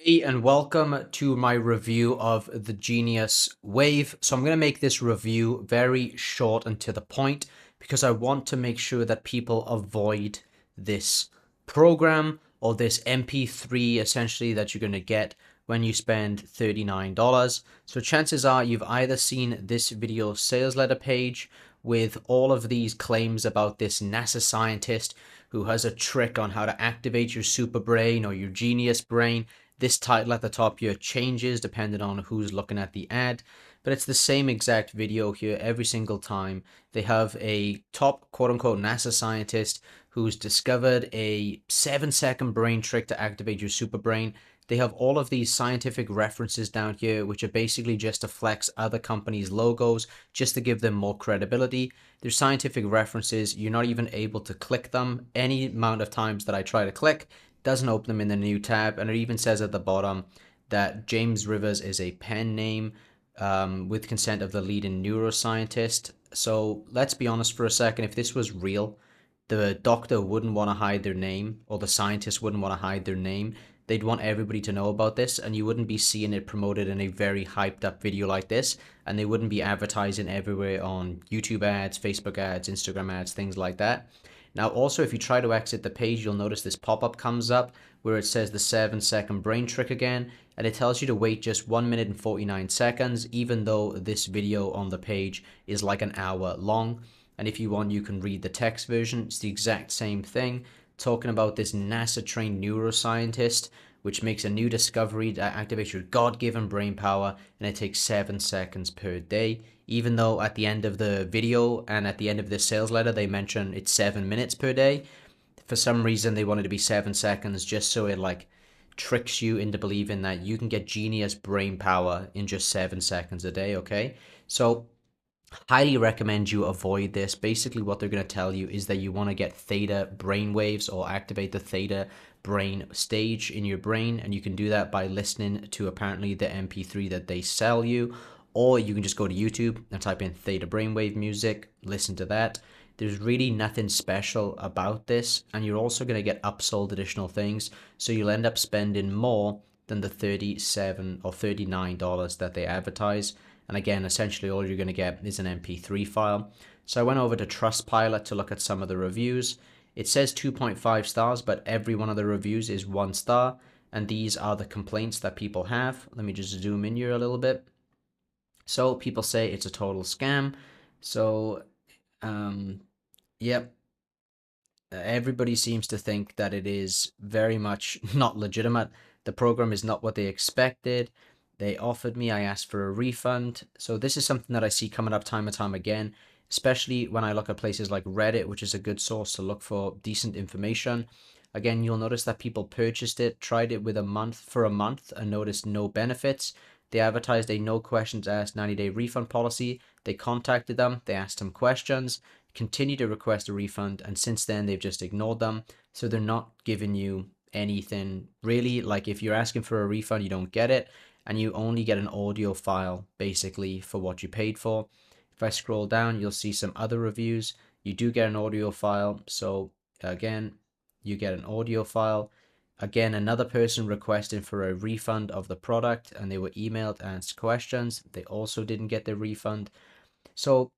Hey, and welcome to my review of the Genius Wave. So I'm going to make this review very short and to the point because I want to make sure that people avoid this program or this MP3 essentially that you're going to get when you spend $39. So chances are you've either seen this video sales letter page with all of these claims about this NASA scientist who has a trick on how to activate your super brain or your genius brain. This title at the top here changes depending on who's looking at the ad, but it's the same exact video here every single time. They have a top quote unquote NASA scientist who's discovered a 7-second brain trick to activate your super brain. They have all of these scientific references down here, which are basically just to flex other companies' logos, just to give them more credibility. They're scientific references. You're not even able to click them. Any amount of times that I try to click, doesn't open them in the new tab, and it even says at the bottom that James Rivers is a pen name with consent of the leading neuroscientist. So let's be honest for a second, if this was real, the doctor wouldn't want to hide their name, or the scientist wouldn't want to hide their name. They'd want everybody to know about this, and you wouldn't be seeing it promoted in a very hyped up video like this, and they wouldn't be advertising everywhere on YouTube ads, Facebook ads, Instagram ads, things like that. Now, also, if you try to exit the page, you'll notice this pop-up comes up where it says the 7-second brain trick again, and it tells you to wait just 1 minute and 49 seconds, even though this video on the page is like an hour long. And if you want, you can read the text version. It's the exact same thing, talking about this NASA-trained neuroscientist, which makes a new discovery that activates your God-given brain power, and it takes 7 seconds per day. Even though at the end of the video and at the end of this sales letter, they mention it's 7 minutes per day. For some reason, they wanted to be 7 seconds just so it like tricks you into believing that you can get genius brain power in just 7 seconds a day, okay? So highly recommend you avoid this. Basically, what they're going to tell you is that you want to get theta brain waves or activate the theta brain stage in your brain, and you can do that by listening to apparently the MP3 that they sell you, or you can just go to YouTube and type in theta brainwave music, listen to that. There's really nothing special about this, and you're also going to get upsold additional things, so you'll end up spending more than the $37 or $39 that they advertise. And again, essentially all you're going to get is an MP3 file. So I went over to Trustpilot to look at some of the reviews. It says 2.5 stars, but every one of the reviews is 1 star. And these are the complaints that people have. Let me just zoom in here a little bit. So people say it's a total scam. So, yep. Everybody seems to think that it is very much not legitimate. The program is not what they expected. They offered me, I asked for a refund. So this is something that I see coming up time and time again, especially when I look at places like Reddit, which is a good source to look for decent information. Again, you'll notice that people purchased it, tried it with a month, and noticed no benefits. They advertised a no questions asked 90-day refund policy. They contacted them, they asked them questions, continued to request a refund, and since then they've just ignored them. So they're not giving you anything really. Like if you're asking for a refund, you don't get it, and you only get an audio file basically for what you paid for. If I scroll down, you'll see some other reviews. You do get an audio file. So again, you get an audio file. Again, another person requested for a refund of the product, and they were emailed and asked questions. They also didn't get their refund. So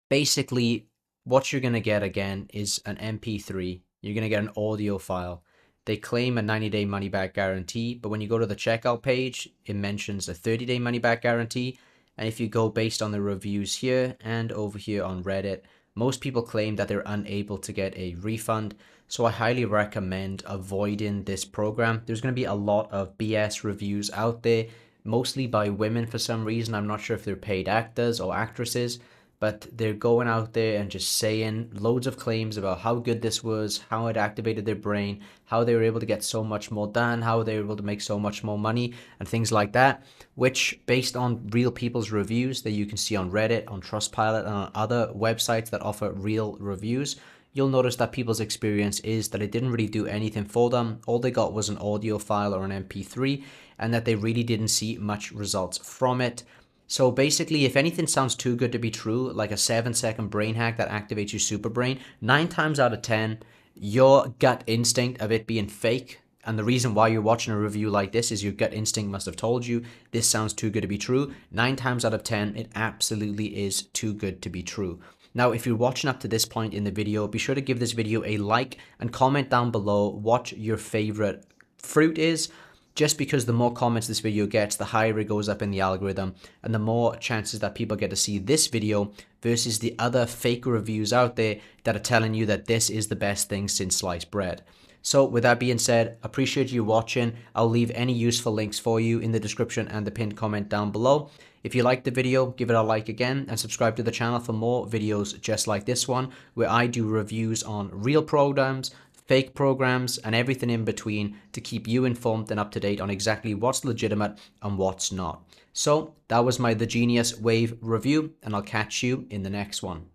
basically, what you're going to get again is an MP3. You're going to get an audio file. They claim a 90-day money-back guarantee, but when you go to the checkout page, it mentions a 30-day money-back guarantee. And if you go based on the reviews here and over here on Reddit, most people claim that they're unable to get a refund. So I highly recommend avoiding this program. There's going to be a lot of BS reviews out there, mostly by women for some reason. I'm not sure if they're paid actors or actresses, but they're going out there and just saying loads of claims about how good this was, how it activated their brain, how they were able to get so much more done, how they were able to make so much more money, and things like that, which based on real people's reviews that you can see on Reddit, on Trustpilot, and on other websites that offer real reviews, you'll notice that people's experience is that it didn't really do anything for them. All they got was an audio file or an MP3, and that they really didn't see much results from it. So basically, if anything sounds too good to be true, like a 7-second brain hack that activates your super brain, 9 times out of 10, your gut instinct of it being fake And the reason why you're watching a review like this is your gut instinct must have told you this sounds too good to be true. 9 times out of 10, it absolutely is too good to be true. Now, if you're watching up to this point in the video, be sure to give this video a like and comment down below what your favorite fruit is. Just because the more comments this video gets, the higher it goes up in the algorithm, and the more chances that people get to see this video versus the other fake reviews out there that are telling you that this is the best thing since sliced bread. So with that being said, appreciate you watching. I'll leave any useful links for you in the description and the pinned comment down below. If you liked the video, give it a like again and subscribe to the channel for more videos just like this one, where I do reviews on real programs, fake programs, and everything in between to keep you informed and up to date on exactly what's legitimate and what's not. So that was my The Genius Wave review, and I'll catch you in the next one.